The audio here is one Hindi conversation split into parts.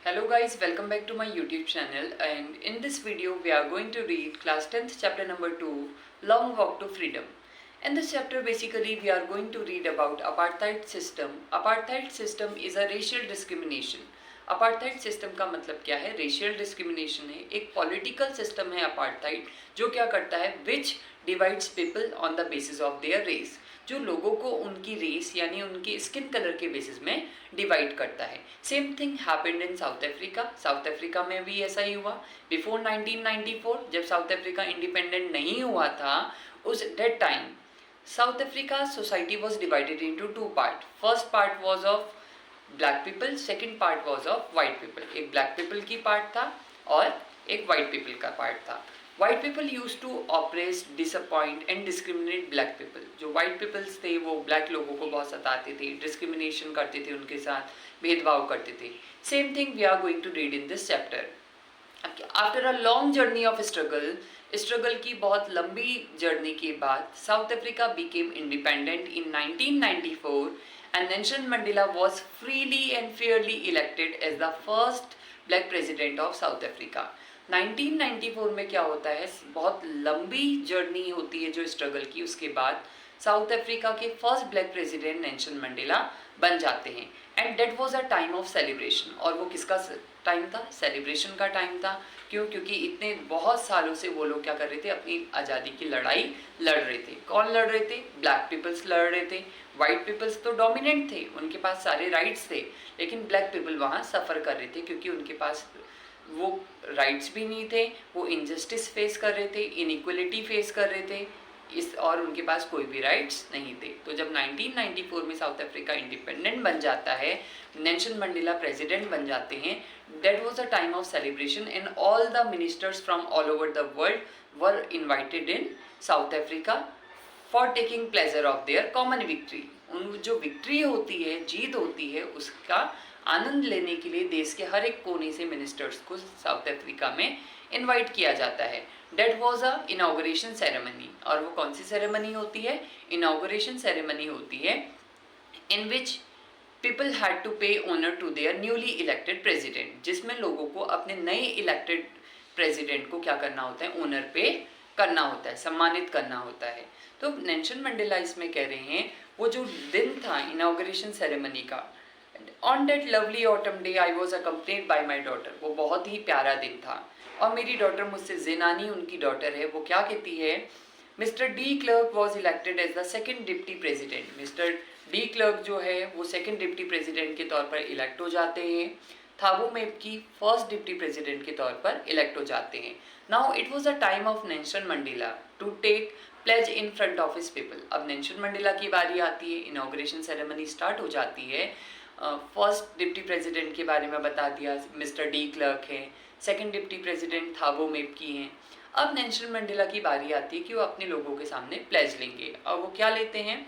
Hello guys, welcome back to my YouTube channel, and in this video we are going to read class 10th chapter number 2, Long Walk to Freedom. In this chapter basically we are going to read about apartheid system. Apartheid system is a racial discrimination. Apartheid system का मतलब क्या है? रेशियल डिस्क्रिमिनेशन है, एक पॉलिटिकल सिस्टम है अपार्थाइड, जो क्या करता है, which divides people on the basis of their race, जो लोगों को उनकी रेस यानी उनकी स्किन कलर के बेसिस में डिवाइड करता है. Same thing happened in South Africa. South Africa में भी ऐसा ही हुआ. बिफोर 1994 जब साउथ अफ्रीका इंडिपेंडेंट नहीं हुआ था, उस that time South Africa society was divided into two part. First part was of black people, second part was of white people. एक ब्लैक पीपल की पार्ट था और एक वाइट पीपल का पार्ट था. White people used to oppress, disappoint and discriminate black people. जो वाइट पीपल्स थे वो ब्लैक लोगों को बहुत सताते थे, डिस्क्रिमिनेशन करते थे, उनके साथ भेदभाव करते थे. Same thing we are going to read in this chapter. After a long journey of struggle की बहुत लंबी जर्नी के बाद South Africa became independent in 1994 and Nelson Mandela was freely and fairly elected as the first black president of South Africa. 1994 में क्या होता है, बहुत लंबी जर्नी होती है जो स्ट्रगल की, उसके बाद साउथ अफ्रीका के first black president Nelson Mandela बन जाते हैं. And that was a time of celebration. और वो किसका टाइम था? सेलिब्रेशन का टाइम था. क्यों? क्योंकि इतने बहुत सालों से वो लोग क्या कर रहे थे, अपनी आज़ादी की लड़ाई लड़ रहे थे. कौन लड़ रहे थे? ब्लैक पीपल्स लड़ रहे थे. वाइट पीपल्स तो डोमिनेंट थे, उनके पास सारे राइट्स थे, लेकिन ब्लैक पीपल वहाँ सफ़र कर रहे थे क्योंकि उनके पास वो राइट्स भी नहीं थे. वो इनजस्टिस फेस कर रहे थे, इनइक्वलिटी फेस कर रहे थे और उनके पास कोई भी राइट्स नहीं थे. तो जब 1994 में साउथ अफ्रीका इंडिपेंडेंट बन जाता है, नेल्सन मंडेला प्रेसिडेंट बन जाते हैं, that was a time of celebration and all the ministers from all over the world were invited in South Africa for taking pleasure of their common victory. उन जो विक्ट्री होती है, जीत होती है, उसका आनंद लेने के लिए देश के हर एक कोने से मिनिस्टर्स को साउथ अफ्रीका में इनवाइट किया जाता है. That was a inauguration ceremony. और वो कौन सी सेरेमनी होती है? इनाग्रेशन सेरेमनी होती है in which people had to pay honour to their newly elected president, जिसमें लोगों को अपने नए इलेक्टेड प्रेसिडेंट को क्या करना होता है? ऑनर पे करना होता है, सम्मानित करना होता है. तो नेल्सन मंडेला इसमें कह रहे हैं वो जो दिन था इनाग्रेशन सेरेमनी का, on that lovely autumn day I was accompanied by my daughter. वो बहुत ही प्यारा दिन था और मेरी डॉटर मुझसे, जिनानी उनकी डॉटर है, वो क्या कहती है, Mister de Klerk was elected as the second deputy president. Mister de Klerk जो है वो सेकेंड डिप्टी प्रेसिडेंट के तौर पर इलेक्ट हो जाते हैं. थाबो मेप की फर्स्ट डिप्टी प्रेसिडेंट के तौर पर इलेक्ट हो जाते हैं. Now it was a time of Nelson Mandela to take pledge in front of his people. अब नेल्सन मंडेला की बारी आती है, इनाग्रेशन सेरेमनी स्टार्ट हो जाती है. फर्स्ट डिप्टी प्रेसिडेंट के बारे में बता दिया, मिस्टर डी क्लर्क है. सेकेंड डिप्टी प्रेसिडेंट थाबो मेप की हैं. अब नेल्सन मंडेला की बारी आती है कि वो अपने लोगों के सामने प्लेज लेंगे. और वो क्या लेते हैं?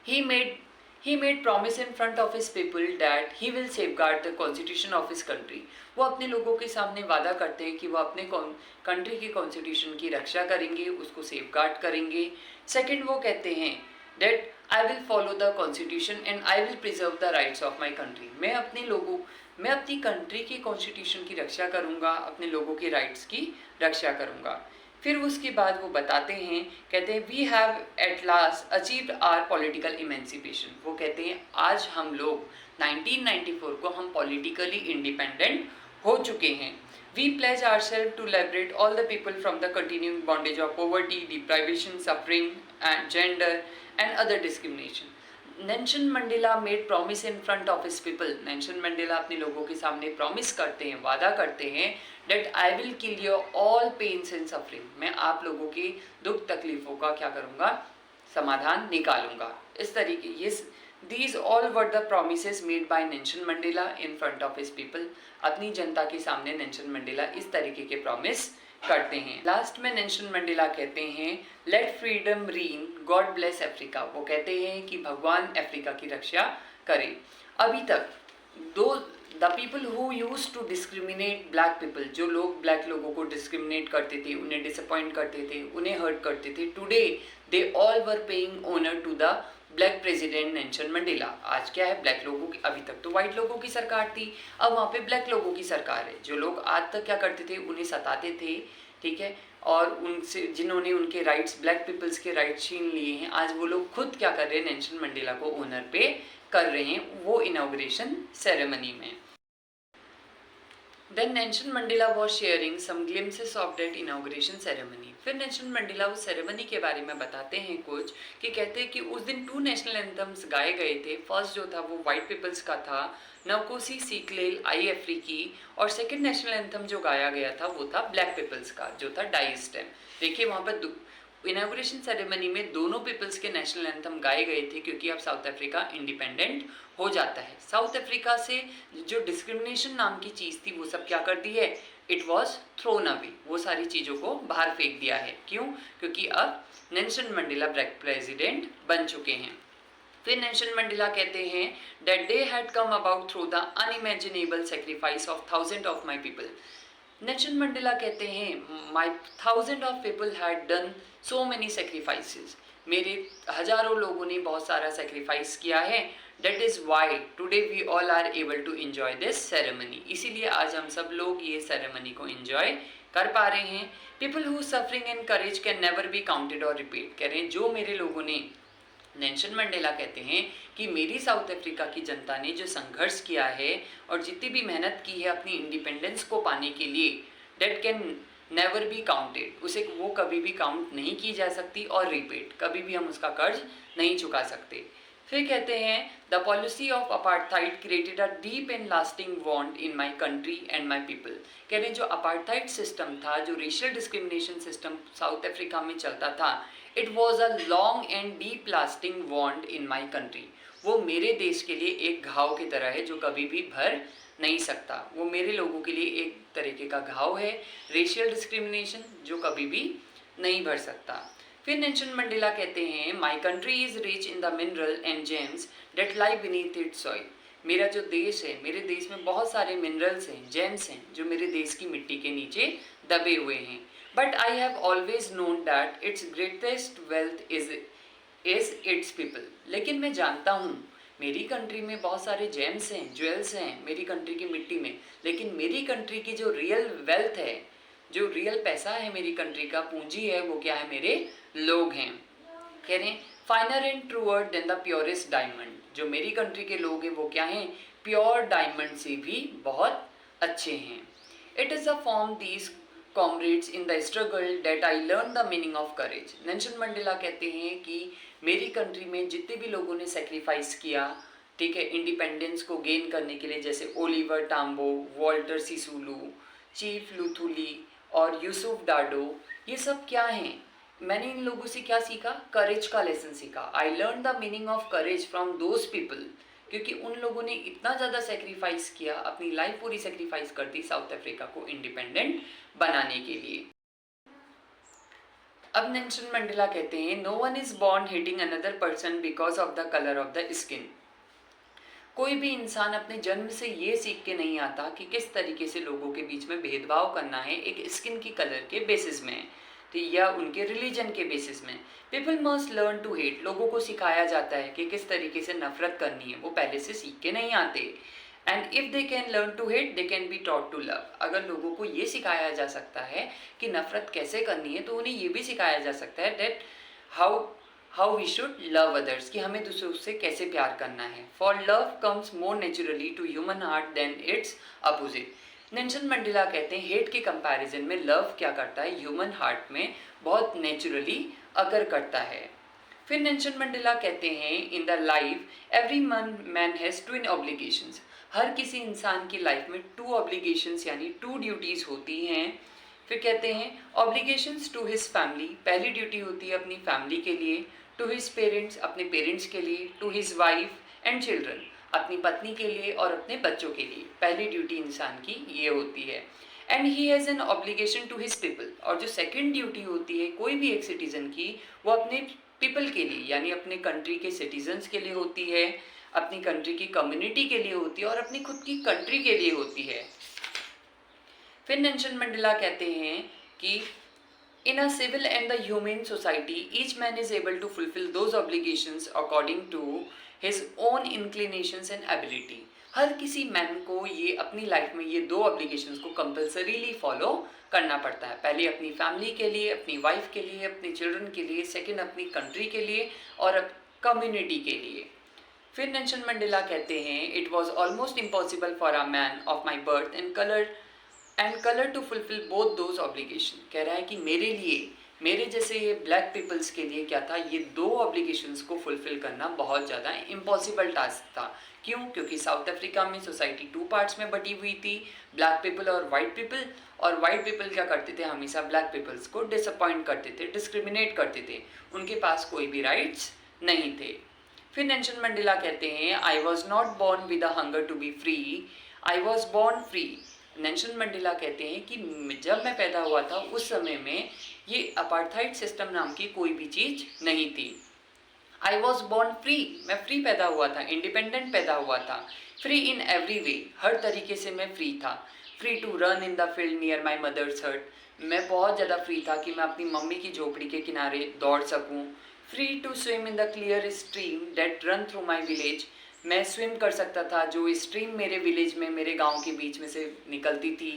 he made promise in front of his people that he will safeguard the constitution of his country. वो अपने लोगों के सामने वादा करते हैं कि वो अपने कंट्री के कॉन्स्टिट्यूशन की रक्षा करेंगे, उसको सेफगार्ड करेंगे. सेकंड वो कहते हैं that I will follow the constitution and I will preserve the rights of my country. मैं अपनी कंट्री की कॉन्स्टिट्यूशन की रक्षा करूँगा, अपने लोगों के राइट्स की रक्षा करूँगा. फिर उसके बाद वो बताते हैं, कहते हैं we have at last achieved our political emancipation. वो कहते हैं आज हम लोग 1994 को हम पॉलिटिकली इंडिपेंडेंट हो चुके हैं. We pledge ourselves to liberate all the people from the continuing bondage of poverty, deprivation, suffering and gender and other discrimination. Nelson Mandela made promise in front of his people. Nelson Mandela अपने लोगों के सामने प्रॉमिस करते हैं, वादा करते हैं, that I will kill your all pains and suffering. मैं आप लोगों के दुख तकलीफ़ों का क्या करूँगा? समाधान निकालूंगा. इस तरीके ये these all were the promises made by Nelson Mandela in front of his people. अपनी जनता के सामने नेल्सन मंडेला इस तरीके के प्रॉमिस करते हैं. लास्ट में नेल्सन मंडेला कहते हैं let freedom reign, God bless Africa. वो कहते हैं कि भगवान अफ्रीका की रक्षा करें. अभी तक the people who used to discriminate black people, जो लोग ब्लैक लोगों को डिस्क्रिमिनेट करते थे, उन्हें डिसअपॉइंट करते थे, उन्हें हर्ट करते थे, today they all were paying honour to the black president Nelson Mandela. आज क्या है, ब्लैक लोगों की, अभी तक तो वाइट लोगों की सरकार थी, अब वहाँ पे ब्लैक लोगों की सरकार है। जो लोग आज तक क्या करते थे, उन्हें सताते थे, ठीक है, और उनसे जिन्होंने उनके राइट्स, ब्लैक पीपल्स के राइट्स छीन लिए हैं, आज वो लोग खुद क्या कर रहे हैं, नेल्सन मंडेला को ऑनर पे कर रहे हैं वो इनॉग्रेशन सेरेमनी में। Then Nelson Mandela was sharing some glimpses of that inauguration ceremony. फिर नेल्सन मंडेला उस सेरेमनी के बारे में बताते हैं कुछ, कि कहते हैं कि उस दिन 2 नेशनल एंथम्स गाए गए थे। फर्स्ट जो था वो वाइट पीपल्स का था, नवकोसी सीक्लेल आई अफ्रीकी, और सेकंड नेशनल एंथम जो गाया गया था वो था ब्लैक पीपल्स का, जो था डाई स्टेम। देखिए वहाँ पर इनॉग्रेशन सेरेमनी में दोनों पीपल्स के नेशनल एंथम गाए गए थे, क्योंकि अब साउथ अफ्रीका इंडिपेंडेंट हो जाता है। साउथ अफ्रीका से जो डिस्क्रिमिनेशन नाम की चीज़ थी वो सब क्या कर दी है, इट वॉज थ्रोन अवे, वो सारी चीज़ों को बाहर फेंक दिया है। क्यों? क्योंकि अब नेल्सन मंडेला ब्लैक प्रेसिडेंट बन चुके हैं। फिर नेल्सन मंडेला कहते हैं that day had come about through the unimaginable sacrifice of thousand of my people. Nelson Mandela कहते हैं my thousand of people had done so many sacrifices, मेरे हजारों लोगों ने बहुत सारा सेक्रीफाइस किया है। That is why today we all are able to enjoy this ceremony. इसीलिए आज हम सब लोग ये सेरेमनी को enjoy कर पा रहे हैं। People who suffering and courage can never be counted or repaid। कह रहे हैं जो मेरे लोगों ने, नेल्सन मंडेला कहते हैं कि मेरी साउथ अफ्रीका की जनता ने जो संघर्ष किया है और जितनी भी मेहनत की है अपनी इंडिपेंडेंस को पाने के लिए, that can never be counted, उसे वो कभी भी काउंट नहीं की जा सकती, और रिपेड, कभी भी हम उसका कर्ज नहीं चुका सकते। फिर कहते हैं the policy of apartheid created a deep and lasting bond in my country and my people. कह रहे हैं जो अपार्थाइड सिस्टम था, जो racial discrimination system south Africa में चलता था, it was a long and deep lasting bond in my country. वो मेरे देश के लिए एक घाव की तरह है जो कभी भी भर नहीं सकता। वो मेरे लोगों के लिए एक तरीके का घाव है, रेशियल डिस्क्रिमिनेशन, जो कभी भी नहीं भर सकता। फिर नेल्सन मंडेला कहते हैं my country is rich in the mineral and James date lie beneath it's soil. मेरा जो देश है, मेरे देश में बहुत सारे मिनरल्स हैं, जेम्स हैं, जो मेरे देश की मिट्टी के नीचे दबे हुए हैं। But I have always known that it's greatest wealth is it's people. लेकिन मैं जानता हूँ मेरी कंट्री में बहुत सारे जेम्स हैं, ज्वेल्स हैं मेरी कंट्री की मिट्टी में, लेकिन मेरी कंट्री की जो रियल वेल्थ है, जो रियल पैसा है मेरी कंट्री का, पूंजी है, वो क्या है, मेरे लोग हैं। कह रहे हैं finer and truer than the purest diamond. जो मेरी कंट्री के लोग हैं वो क्या हैं, प्योर डायमंड से भी बहुत अच्छे हैं। It is a from these comrades in the struggle that I learn the meaning of courage. Nelson Mandela कहते हैं कि मेरी कंट्री में जितने भी लोगों ने सेक्रीफाइस किया, ठीक है, इंडिपेंडेंस को गेन करने के लिए, जैसे ओलिवर टाम्बो, वॉल्टर सिसुलू, चीफ लुथुली और यूसुफ डाडो, ये सब क्या हैं, मैंने इन लोगों से क्या सीखा, करेज का लेसन सीखा। आई learn the meaning of courage from those people, क्योंकि उन लोगों ने इतना ज़्यादा सेक्रीफाइस किया, अपनी लाइफ पूरी सेक्रीफाइस कर दी साउथ अफ्रीका को इंडिपेंडेंट बनाने के लिए। अब नेल्सन मंडेला कहते हैं no one is born hating another person because of the colour of the skin. कोई भी इंसान अपने जन्म से ये सीख के नहीं आता कि किस तरीके से लोगों के बीच में भेदभाव करना है एक स्किन की कलर के बेसिस में, या उनके रिलीजन के बेसिस में। People must learn to hate. लोगों को सिखाया जाता है कि किस तरीके से नफरत करनी है, वो पहले से सीख के नहीं आते। And if they can learn to hate they can be taught to love. अगर लोगों को ये सिखाया जा सकता है कि नफरत कैसे करनी है, तो उन्हें ये भी सिखाया जा सकता है that how we should love others, कि हमें दूसरों से कैसे प्यार करना है। For love comes more naturally to human heart than its opposite. Nelson Mandela कहते हैं हेट के कंपैरिजन में लव क्या करता है, ह्यूमन हार्ट में बहुत नेचुरली अगर करता है। फिर नेल्सन मंडेला कहते हैं in the life every man has twin obligations. हर किसी इंसान की लाइफ में 2 ऑब्लिगेशंस यानी 2 ड्यूटीज़ होती हैं। फिर कहते हैं ऑब्लिगेशंस टू हिज फैमिली, पहली ड्यूटी होती है अपनी फैमिली के लिए, टू हिज पेरेंट्स, अपने पेरेंट्स के लिए, to his wife and children, अपनी पत्नी के लिए और अपने बच्चों के लिए। पहली ड्यूटी इंसान की ये होती है। And he has an obligation to his people. और जो सेकंड ड्यूटी होती है कोई भी एक सिटीज़न की, वो अपने पीपल के लिए यानी अपने कंट्री के सिटीजन्स के लिए होती है, अपनी कंट्री की कम्युनिटी के लिए होती है और अपनी खुद की कंट्री के लिए होती है। फिर नेल्सन मंडेला कहते हैं कि In a civil and the humane society, each man is able to fulfill those obligations according to his own inclinations and ability. हर किसी मैन को ये अपनी लाइफ में ये दो ऑब्लिगेशंस को कंपल्सरीली फॉलो करना पड़ता है. पहले अपनी फैमिली के लिए, अपनी वाइफ के लिए, अपने चिल्ड्रन के लिए, सेकंड अपनी कंट्री के लिए और कम्युनिटी के लिए. फिर नेल्सन मंडेला कहते हैं, it was almost impossible for a man of my birth and colour to fulfil both those obligation. कह रहा है कि मेरे लिए, मेरे जैसे ये ब्लैक पीपल्स के लिए क्या था, ये दो ऑब्लिगेशंस को फुलफिल करना बहुत ज़्यादा इम्पॉसिबल टास्क था. क्यों? क्योंकि साउथ अफ्रीका में सोसाइटी 2 पार्ट्स में बटी हुई थी, ब्लैक पीपल और वाइट पीपल. और वाइट पीपल क्या करते थे, हमेशा ब्लैक पीपल्स को डिसअपॉइंट करते थे, डिस्क्रिमिनेट करते थे, उनके पास कोई भी राइट्स नहीं थे. फिर नेल्सन मंडेला कहते हैं, I was not born with a hunger to be free, I was born free. Nelson Mandela कहते हैं कि जब मैं पैदा हुआ था उस समय में ये अपार्थाइड सिस्टम नाम की कोई भी चीज़ नहीं थी. आई वॉज बॉर्न फ्री, मैं फ्री पैदा हुआ था, इंडिपेंडेंट पैदा हुआ था. फ्री इन एवरी वे, हर तरीके से मैं फ्री था. Free to run in the field near my mother's hut, मैं बहुत ज़्यादा फ्री था कि मैं अपनी मम्मी की झोपड़ी के किनारे दौड़ सकूँ. Free to swim in the clear stream that run through my village, मैं स्विम कर सकता था जो स्ट्रीम मेरे विलेज में, मेरे गांव के बीच में से निकलती थी,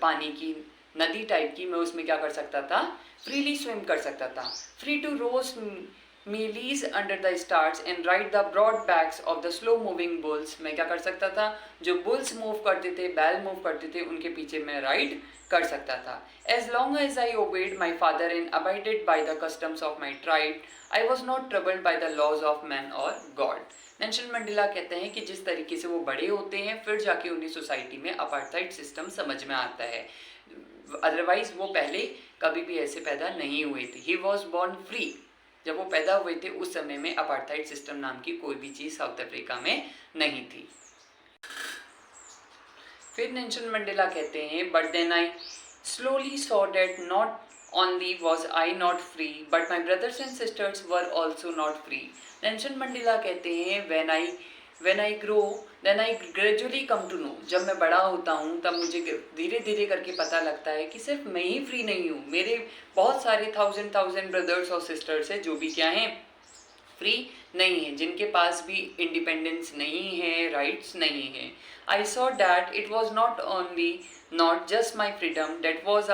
पानी की नदी टाइप की, मैं उसमें क्या कर सकता था, फ्रीली स्विम कर सकता था. Free to roast mealies under the stars and ride the broad backs of the slow moving bulls, मैं क्या कर सकता था, जो बुल्स मूव करते थे, बैल मूव करते थे, उनके पीछे मैं राइड कर सकता था. As long as I obeyed my father and abided by the customs of my tribe, I was not troubled by the laws of man or God. Nelson Mandela कहते हैं कि जिस तरीके से वो बड़े होते हैं फिर जाके उन्हें सोसाइटी में अपार्थाइड सिस्टम समझ में आता है, अदरवाइज वो पहले कभी भी ऐसे पैदा नहीं हुए थे. ही वॉज बॉर्न फ्री, जब वो पैदा हुए थे उस समय में अपार्थाइड सिस्टम नाम की कोई भी चीज़ साउथ अफ्रीका में नहीं थी. फिर नेल्सन मंडेला कहते हैं, but then I slowly saw that not only was I not free, but my brothers and sisters were also not free. Nelson Mandela कहते हैं, when I grow, then I gradually come to know, जब मैं बड़ा होता हूँ तब मुझे धीरे धीरे करके पता लगता है कि सिर्फ मैं ही फ्री नहीं हूँ, मेरे बहुत सारे थाउजेंड ब्रदर्स और सिस्टर्स हैं जो भी क्या हैं, फ्री नहीं है, जिनके पास भी इंडिपेंडेंस नहीं है, राइट्स नहीं है. I saw that it was not just my freedom that was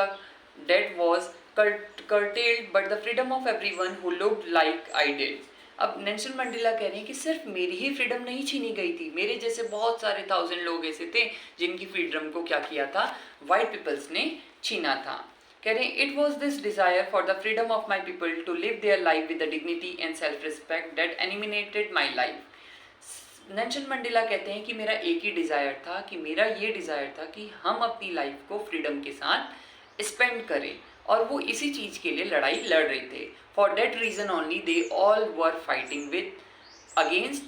curtailed, but the freedom of everyone who looked like I did. अब नेल्सन मंडेला कह रहे हैं कि सिर्फ मेरी ही फ्रीडम नहीं छीनी गई थी, मेरे जैसे बहुत सारे 1000 लोग ऐसे थे जिनकी फ्रीडम को क्या किया था, वाइट पीपल्स ने छीना था. कह रहे हैं, it was this desire for the freedom of my people to live their life with the dignity and self respect that animated my life. Nelson Mandela कहते हैं कि मेरा एक ही डिज़ायर था, कि मेरा ये डिज़ायर था कि हम अपनी लाइफ को फ्रीडम के साथ स्पेंड करें, और वो इसी चीज़ के लिए लड़ाई लड़ रहे थे. For that reason only they all were fighting with against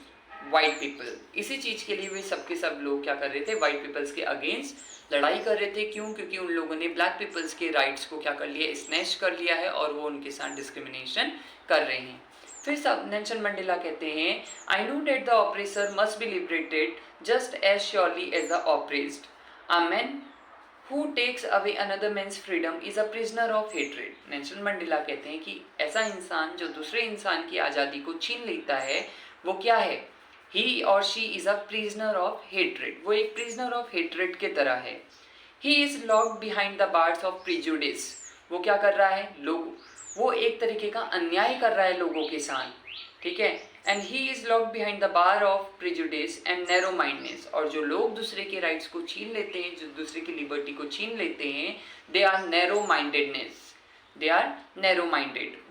white people, इसी चीज़ के लिए वे सबके सब लोग क्या कर रहे थे, वाइट पीपल्स के अगेंस्ट लड़ाई कर रहे थे. क्यों? क्योंकि उन लोगों ने ब्लैक पीपल्स के राइट्स को क्या कर लिया, स्नैच कर लिया है, और वो उनके साथ डिस्क्रिमिनेशन कर रहे हैं. फिर सब नेल्सन मंडेला कहते हैं, I know that the oppressor must be liberated just as surely as the oppressed. A man who takes away another man's freedom is a prisoner of hatred. Nelson Mandela कहते हैं कि ऐसा इंसान जो दूसरे इंसान की आज़ादी को छीन लेता है वो क्या है, he or she is a prisoner of hatred, वो एक prisoner of hatred के तरह है. he is locked behind the bars of prejudice, वो क्या कर रहा है, वो एक तरीके का अन्याय कर रहा है लोगों के साथ, ठीक है. And he is locked behind the bar of prejudice and narrow mindness, और जो लोग दूसरे के राइट्स को छीन लेते हैं, जो दूसरे की लिबर्टी को छीन लेते हैं, दे आर नैरो माइंडेड.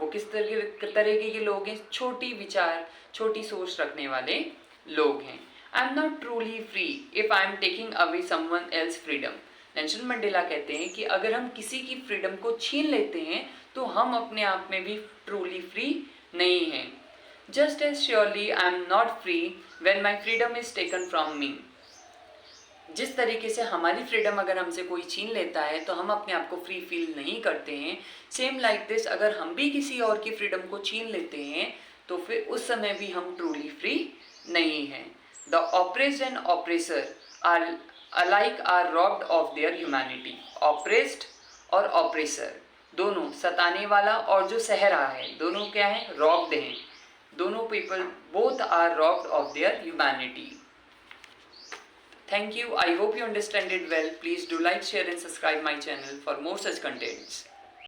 वो किस तरीके के लोग हैं, छोटी विचार, छोटी सोच रखने वाले लोग हैं. I am not truly free if I am taking away someone else freedom. Nelson Mandela कहते हैं कि अगर हम किसी की फ्रीडम को छीन लेते हैं तो हम अपने आप में भी ट्रूली फ्री नहीं हैं. Just as surely I am not free when my freedom is taken from me. जिस तरीके से हमारी फ्रीडम अगर हमसे कोई छीन लेता है तो हम अपने आप को फ्री फील नहीं करते हैं, सेम लाइक दिस अगर हम भी किसी और की फ्रीडम को छीन लेते हैं तो फिर उस समय भी हम ट्रूली फ्री नहीं हैं. The oppressed and oppressor are alike are robbed of their humanity. Oppressed और ऑपरेसर दोनों, सताने वाला और जो सह रहा है, दोनों क्या है? रॉब्ड हैं. दोनों people both are robbed of their humanity. Thank you. I hope you understand it well. Please do like, share and subscribe my channel for more such contents.